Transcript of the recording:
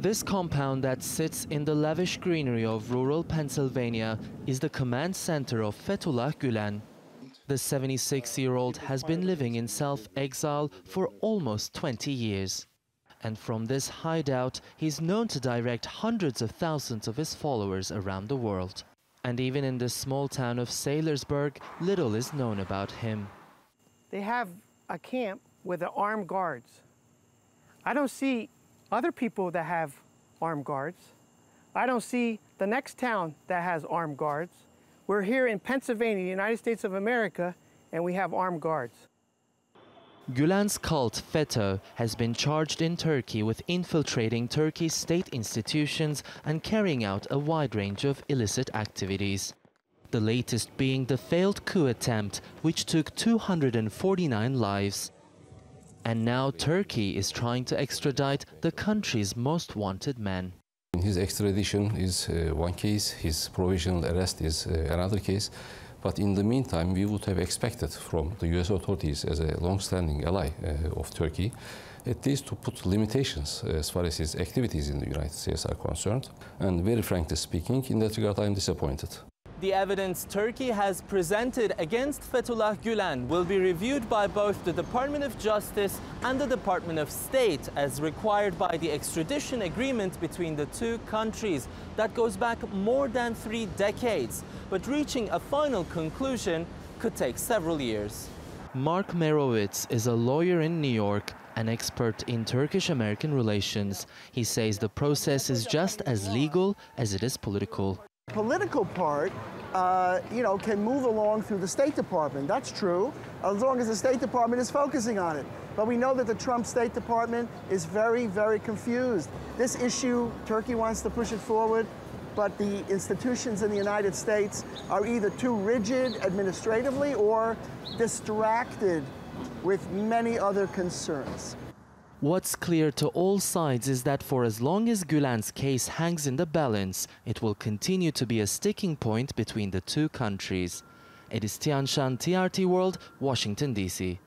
This compound that sits in the lavish greenery of rural Pennsylvania is the command center of Fethullah Gulen. The 76-year-old has been living in self-exile for almost 20 years. And from this hideout, he's known to direct hundreds of thousands of his followers around the world. And even in the small town of Saylorsburg, little is known about him. They have a camp with the armed guards. I don't see other people that have armed guards. I don't see the next town that has armed guards. We're here in Pennsylvania, United States of America, and we have armed guards. Gulen's cult, FETÖ, has been charged in Turkey with infiltrating Turkey's state institutions and carrying out a wide range of illicit activities. The latest being the failed coup attempt, which took 249 lives. And now Turkey is trying to extradite the country's most wanted man. His extradition is one case, his provisional arrest is another case. But in the meantime, we would have expected from the US authorities, as a long-standing ally of Turkey, at least to put limitations as far as his activities in the United States are concerned. And very frankly speaking, in that regard, I am disappointed. The evidence Turkey has presented against Fethullah Gulen will be reviewed by both the Department of Justice and the Department of State, as required by the extradition agreement between the two countries that goes back more than 3 decades. But reaching a final conclusion could take several years. Mark Merowitz is a lawyer in New York, an expert in Turkish-American relations. He says the process is just as legal as it is political. Political part, can move along through the State Department. That's true, as long as the State Department is focusing on it. But we know that the Trump State Department is very, very confused. This issue, Turkey wants to push it forward, but the institutions in the United States are either too rigid administratively or distracted with many other concerns. What's clear to all sides is that for as long as Gulen's case hangs in the balance, it will continue to be a sticking point between the two countries. Ediz Tiyansan, TRT World, Washington, D.C.